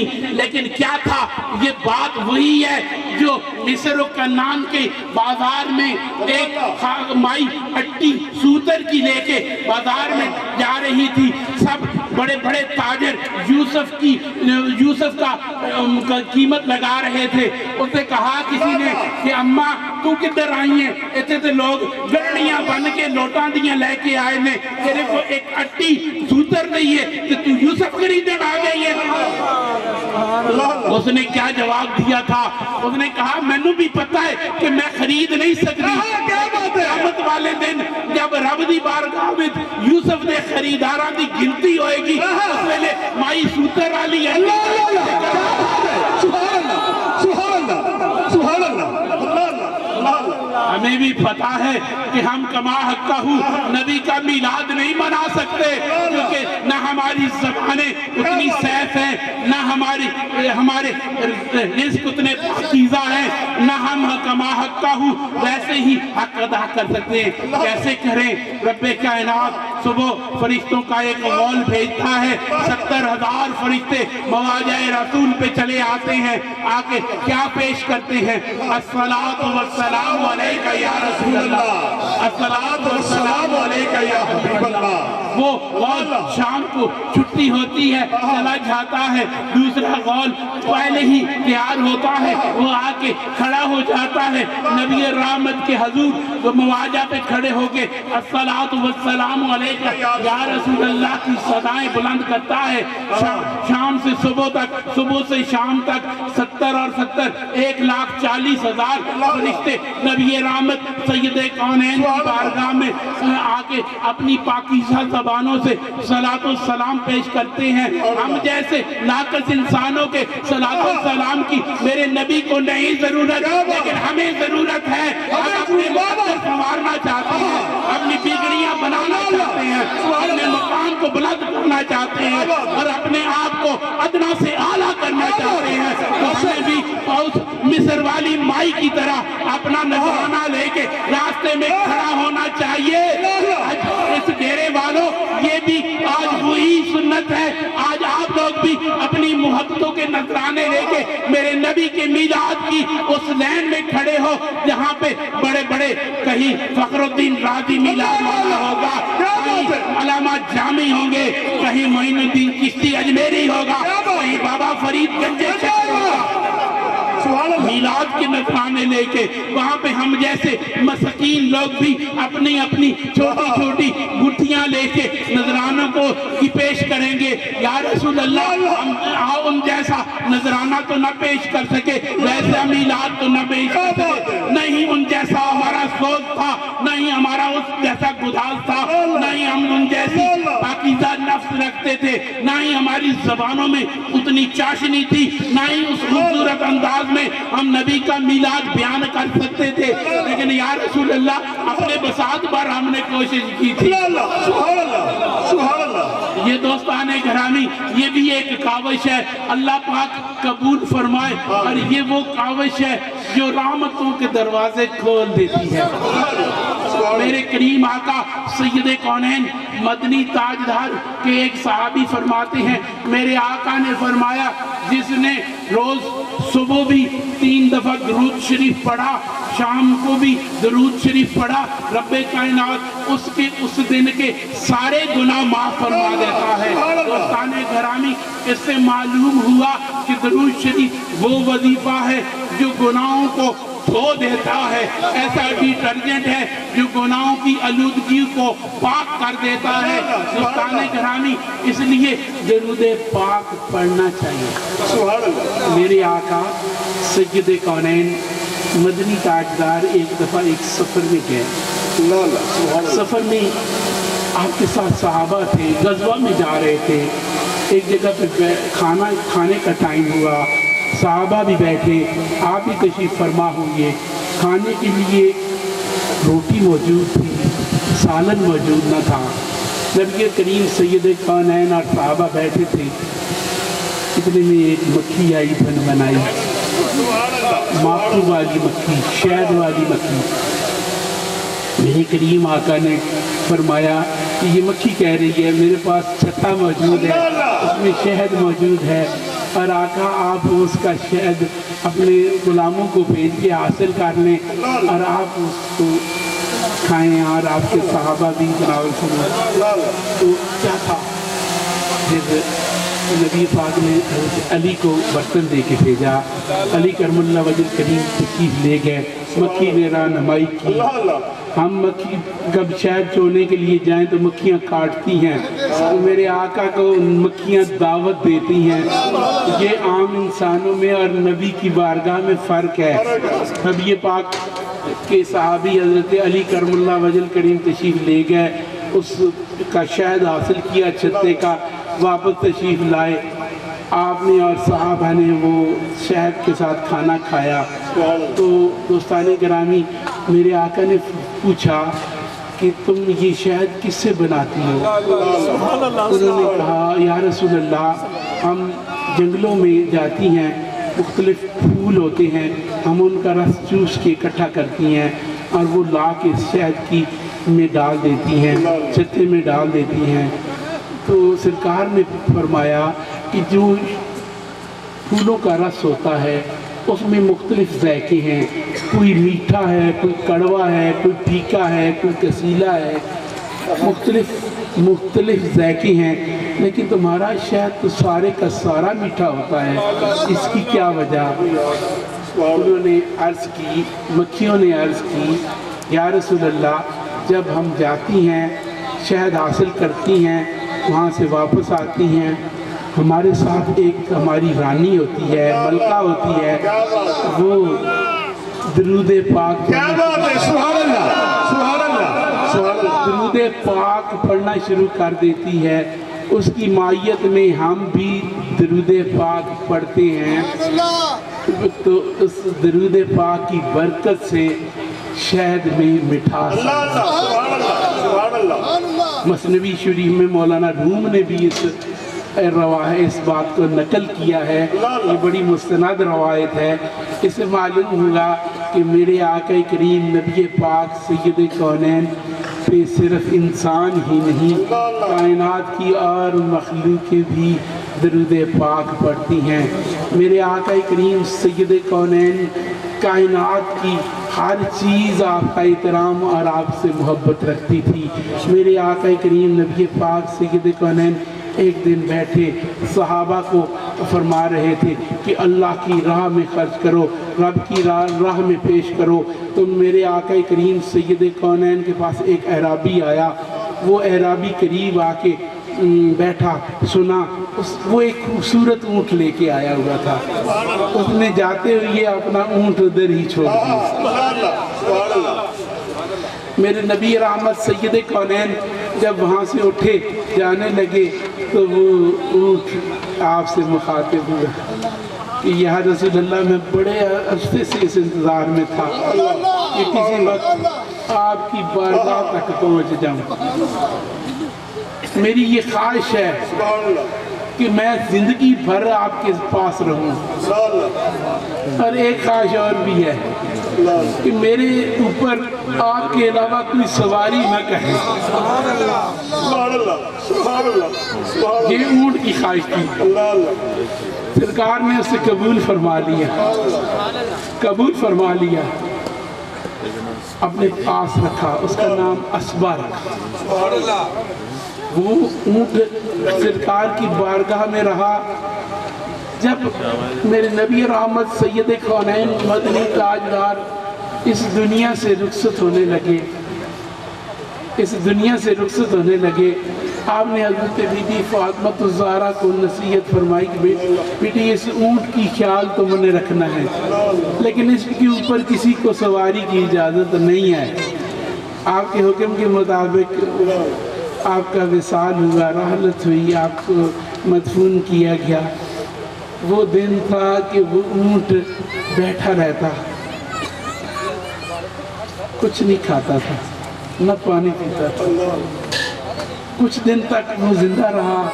نہیں، لیکن کیا تھا؟ یہ بات وہی ہے جو مصر و کنعان کے بازار میں ایک مائی اٹی سوتر کی لے کے بازار میں جا رہی تھی، سب بڑے بڑے تاجر یوسف کا قیمت لگا رہے تھے۔ اس نے کہا کسی نے کہ اماں تو کدھر آئی ہیں؟ ایسے تو لوگ گڑڑیاں بن کے لوٹاں دیاں لے کے آئے نے، تیرے کو ایک اٹی سوتر نہیں ہے کہ تو یوسف خریدن آ گئی ہے۔ اس نے کیا جواب دیا تھا؟ اس نے کہا مینوں بھی پتا ہے کہ میں خرید نہیں سکتی، قیامت والے دن جب رب دی بارگاہ میں یوسف دے خریداراں دی گنتی ہوئے گی، اس ویلے مائی سوتر والی ہے۔ ہمیں بھی پتا ہے کہ ہم کما حقہ نبی کا میلاد نہیں منا سکتے، کیونکہ نہ ہماری زبانیں اتنی سیف ہیں، نہ ہمارے رزق اتنے پاکیزہ ہیں، نہ ہم کما حقہ ویسے ہی حق ادا کر سکتے ہیں۔ کیسے کریں؟ رب کائنات صبح فرشتوں کا ایک غول بھیجتا ہے، 70,000 فرشتے مواجہ رسول پہ چلے آتے ہیں، آکے کیا پیش کرتے ہیں؟ الصلاۃ والسلام علیکہ یا رسول اللہ، الصلاۃ والسلام علیکہ یا حبیب اللہ۔ وہ غول شام کو چھٹی ہوتی ہے، چلا جاتا ہے، دوسرا غول پہلے ہی تیار ہوتا ہے، وہ آکے کھڑا ہو جاتا ہے، نبی رحمت کے حضور وہ مواجہ پہ کھڑے ہو کے الصلاۃ والسلام علیکہ یا رسول اللہ کی صدائیں بلند کرتا ہے۔ شام سے صبح تک، صبح سے شام تک 70 اور 70 1,40,000 فرشتے نبی رحمت سید کونین کی بارگاہ میں آکے اپنی پاکیزہ زبانوں سے صلاۃ و سلام پیش کرتے ہیں۔ ہم جیسے ناقص انسانوں کے صلاۃ و سلام کی میرے نبی کو نہیں ضرورت، لیکن ہمیں ضرورت ہے۔ ہم اپنے مقدر سنوارنا چاہتے ہیں، اپنی بگڑیاں بنانا چاہتے ہیں، اپنے مقام کو بلند کرنا چاہتے ہیں اور اپنے آپ کو ادنا سے اعلیٰ کرنا چاہتے ہیں، تو ہمیں بھی اس مصر والی مائی کی طرح اپنا نذرانہ لے کے راستے میں کھڑا ہونا چاہیے۔ اس ڈیرے والوں، یہ بھی آج وہی سنت ہے، آج آپ لوگ بھی اپنی محبتوں کے نذرانے لے کے میرے نبی کے میلاد کی اس لین میں کھڑے ہو جہاں پہ بڑے بڑے کہیں فخر الدین رازی میلاد والا ہوگا، کہیں علامہ جامی ہوں گے، کہیں معین الدین چشتی اجمیری ہوگا، کہیں بابا فرید گنج چشتی ہوگا۔ میلاد کے نذرانے لے کے وہاں پہ ہم جیسے مسکین لوگ بھی اپنی اپنی چھوٹی چھوٹی گٹھیاں لے کے نذرانوں کو کی پیش کریں گے۔ یا رسول اللہ، ہم ان جیسا نذرانہ تو نہ پیش کر سکے، ویسا میلاد تو نہ پیش کر سکے، نہیں ان جیسا ہمارا سوچ تھا، نہیں ہمارا اس جیسا گداز تھا، نہیں ہم ان جیسی پاکیزہ نفس رکھتے تھے، نہ ہی ہماری زبانوں میں اتنی چاشنی تھی، نہ ہی اس خوبصورت انداز میں ہم نبی کا میلاد بیان کر سکتے تھے، لیکن یا رسول اللہ اپنے بساط پر ہم نے کوشش کی تھی۔ یہ دوستان گرامی، یہ بھی ایک کاوش ہے، اللہ پاک قبول فرمائے، اور یہ وہ کاوش ہے جو رحمتوں کے دروازے کھول دیتی ہے۔ میرے کریم آقا سید کونین مدنی تاجدار کے ایک صحابی فرماتے ہیں، میرے آقا نے فرمایا جس نے روز صبح بھی 3 دفعہ درود شریف پڑھا، شام کو بھی درود شریف پڑھا، رب کائنات اس دن کے سارے گناہ معاف فرما دیتا ہے۔ دوستان گرامی، اس سے معلوم ہوا کہ درود شریف وہ وظیفہ ہے جو گناہوں کو دھو دیتا ہے، ایسا ڈیٹرجنٹ ہے جو گناہوں کی آلودگی کو پاک کر دیتا ہے۔ دوستان گرامی، اس لیے درود پاک پڑھنا چاہیے۔ میرے آقا سید کونین مدنی تاجدار ایک دفعہ ایک سفر میں گئے، سفر میں آپ کے ساتھ صحابہ تھے، غزوہ میں جا رہے تھے، ایک جگہ پہ کھانے کا ٹائم ہوا، صحابہ بھی بیٹھے، آپ بھی تشریف فرما ہوئے، کھانے کے لیے روٹی موجود تھی، سالن موجود نہ تھا۔ نبی کریم سید کونین اور صحابہ بیٹھے تھے، اتنے میں ایک مکھی آئی بنائی، ماکو والی مکھی، شہد والی مکھی۔ میرے کریم آقا نے فرمایا کہ یہ مکھی کہہ رہی ہے میرے پاس چھتا موجود ہے، اس میں شہد موجود ہے، اور آقا آپ اس کا شہد اپنے غلاموں کو بھیج کے حاصل کر لیں اور آپ اس کو کھائیں اور آپ کے صحابہ بھی تناول فرمائیں۔ تو کیا تھا، پھر نبی پاک نے حضرت علی کو برتن دے کے بھیجا، علی کرم اللہ وجہ کریم تشریف لے گئے، مکھی نے رہنمائی کی۔ ہم مکھی کب شہد چونے کے لیے جائیں تو مکھیاں کاٹتی ہیں، تو میرے آقا کو مکھیاں دعوت دیتی ہیں۔ یہ عام انسانوں میں اور نبی کی بارگاہ میں فرق ہے۔ نبی پاک کے صحابی حضرت علی کرم اللہ وجہ کریم تشریف لے گئے، اس کا شہد حاصل کیا چھتے کا، واپس تشریف لائے، آپ نے اور صحابہ نے وہ شہد کے ساتھ کھانا کھایا۔ تو دوستان گرامی، میرے آقا نے پوچھا کہ تم یہ شہد کس سے بناتی ہو؟ انہوں نے کہا یا رسول اللہ، ہم جنگلوں میں جاتی ہیں، مختلف پھول ہوتے ہیں، ہم ان کا رس چوس کے اکٹھا کرتی ہیں اور وہ لا کے شہد کی میں ڈال دیتی ہیں، چھتے میں ڈال دیتی ہیں۔ تو سرکار نے فرمایا کہ جو پھولوں کا رس ہوتا ہے اس میں مختلف ذائقے ہیں، کوئی میٹھا ہے، کوئی کڑوا ہے، کوئی پھیکا ہے، کوئی کسیلا ہے، مختلف ذائقے ہیں، لیکن تمہارا شہد تو سارے کا سارا میٹھا ہوتا ہے، اس کی کیا وجہ؟ انہوں نے عرض کی، مکھیوں نے عرض کی، یا رسول اللہ، جب ہم جاتی ہیں شہد حاصل کرتی ہیں، وہاں سے واپس آتی ہیں، ہمارے ساتھ ایک ہماری رانی ہوتی ہے، ملکہ ہوتی ہے، وہ درود پاک درود پاک پڑھنا شروع کر دیتی ہے۔ اس کی معیت میں ہم بھی درود پاک پڑھتے ہیں، تو اس درود پاک کی برکت سے شہد میں مٹھاس۔ مثنوی شریف میں مولانا روم نے بھی اس بات کو نقل کیا ہے، یہ بڑی مستند روایت ہے۔ اس سے معلوم ہوگا کہ میرے آقا کریم نبی پاک سید کونین پہ صرف انسان ہی نہیں، کائنات کی اور مخلوقیں بھی درود پاک پڑھتی ہیں۔ میرے آقا کریم سید کونین کائنات کی ہر چیز آپ کا احترام اور آپ سے محبت رکھتی تھی۔ میرے آقا کریم نبی پاک سید کونین ایک دن بیٹھے صحابہ کو فرما رہے تھے کہ اللہ کی راہ میں خرچ کرو، رب کی راہ میں پیش کرو۔ تو میرے آقا کریم سید کونین کے پاس ایک اعرابی آیا، وہ اعرابی قریب آ کے بیٹھا، سنا، وہ ایک خوبصورت اونٹ لے کے آیا ہوا تھا، اس نے جاتے ہوئے اپنا اونٹ ادھر ہی چھوڑ دیا۔ میرے نبی رحمت سید کونین جب وہاں سے اٹھے جانے لگے تو وہ اونٹ آپ سے مخاطب ہوا کہ یا رسول اللہ، میں بڑے عرصے سے اس انتظار میں تھا کہ کسی وقت آپ کی بارگاہ تک پہنچ جاؤں۔ میری یہ خواہش ہے کہ میں زندگی بھر آپ کے پاس رہوں، اور ایک خواہش اور بھی ہے کہ میرے اوپر آپ کے علاوہ کوئی سواری نہ کرے۔ یہ اونٹ کی خواہش تھی، سرکار نے اسے قبول فرما لیا، اپنے پاس رکھا، اس کا نام اسبا رکھا۔ وہ اونٹ سرکار کی بارگاہ میں رہا۔ جب میرے نبی رحمت سید کونین مدنی تاجدار اس دنیا سے رخصت ہونے لگے، آپ نے حضرت بی بی فاطمہ الزہرا کو نصیحت فرمائی کہ بیٹی اس اونٹ کی خیال تم نے رکھنا ہے، لیکن اس کے اوپر کسی کو سواری کی اجازت نہیں ہے۔ آپ کے حکم کے مطابق آپ کا وصال ہوا، رحلت ہوئی، آپ کو مدفون کیا گیا۔ وہ دن تھا کہ وہ اونٹ بیٹھا رہتا، کچھ نہیں کھاتا تھا، نہ پانی پیتا تھا، کچھ دن تک وہ زندہ رہا۔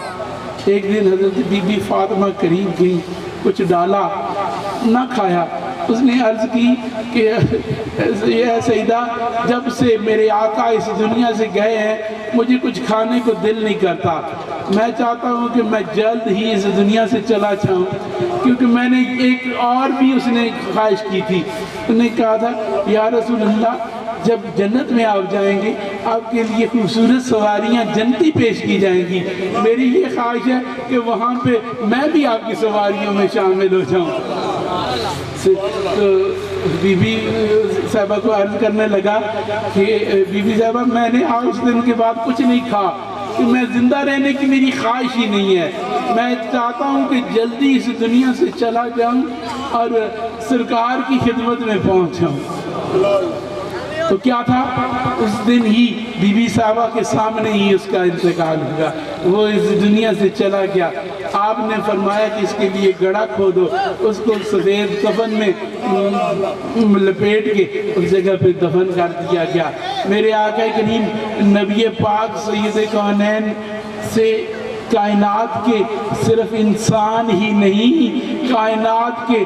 ایک دن حضرت بی بی فاطمہ قریب گئی، کچھ ڈالا، نہ کھایا۔ اس نے عرض کی کہ اے سیدہ، جب سے میرے آقا اس دنیا سے گئے ہیں مجھے کچھ کھانے کو دل نہیں کرتا، میں چاہتا ہوں کہ میں جلد ہی اس دنیا سے چلا جاؤں، کیونکہ میں نے ایک اور بھی اس نے خواہش کی تھی، انہوں نے کہا تھا یا رسول اللہ جب جنت میں آپ جائیں گے آپ کے لیے خوبصورت سواریاں جنتی پیش کی جائیں گی، میری یہ خواہش ہے کہ وہاں پہ میں بھی آپ کی سواریوں میں شامل ہو جاؤں۔ تو بی بی صاحبہ کو عرض کرنے لگا کہ بی بی صاحبہ میں نے آج اس دن کے بعد کچھ نہیں کھا، کہ میں زندہ رہنے کی میری خواہش ہی نہیں ہے، میں چاہتا ہوں کہ جلدی اس دنیا سے چلا جاؤں اور سرکار کی خدمت میں پہنچ جاؤں۔ تو کیا تھا، اس دن ہی بی بی صاحبہ کے سامنے ہی اس کا انتقال ہوا، وہ اس دنیا سے چلا گیا۔ آپ نے فرمایا کہ اس کے لیے گڑھا کھودو، اس کو سفید کفن میں لپیٹ کے اس جگہ پہ دفن کر دیا گیا۔ میرے آقا کریم نبی پاک سید کونین سے کائنات کے صرف انسان ہی نہیں، کائنات کے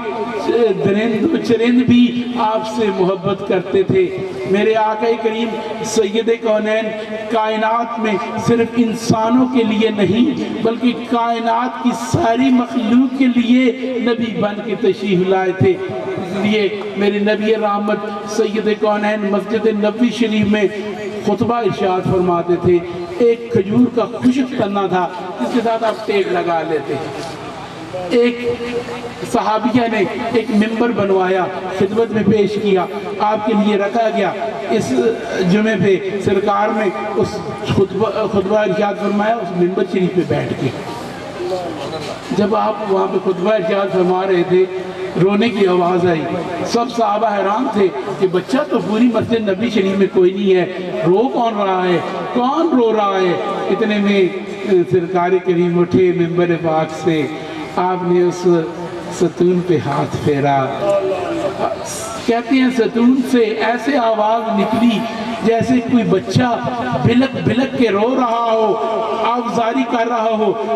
درند و چرند بھی آپ سے محبت کرتے تھے۔ میرے آقا کریم سید کونین کائنات میں صرف انسانوں کے لیے نہیں بلکہ کائنات کی ساری مخلوق کے لیے نبی بن کے تشریف لائے تھے۔ اس لیے میرے نبی رحمت سید کونین مسجد نبوی شریف میں خطبہ ارشاد فرماتے تھے، ایک کھجور کا خشک تنا تھا جس کے ساتھ آپ ٹیک لگا لیتے ہیں۔ ایک صحابیہ نے ایک ممبر بنوایا، خدمت میں پیش کیا، آپ کے لیے رکھا گیا۔ اس جمعے پہ سرکار نے اس خطبہ ارشاد فرمایا اس ممبر شریف پہ بیٹھ کے۔ جب آپ وہاں پہ خطبہ ارشاد فرما رہے تھے رونے کی آواز آئی، سب صحابہ حیران تھے کہ بچہ تو پوری مسجد نبی شریف میں کوئی نہیں ہے، رو کون رہا ہے، کون رو رہا ہے؟ اتنے میں سرکار کریم اٹھے ممبر پاک سے، آپ نے اس ستون پہ ہاتھ پھیرا، کہتے ہیں ستون سے ایسے آواز نکلی جیسے کوئی بچہ بلک بلک کے رو رہا ہو، آوازاری کر رہا ہو۔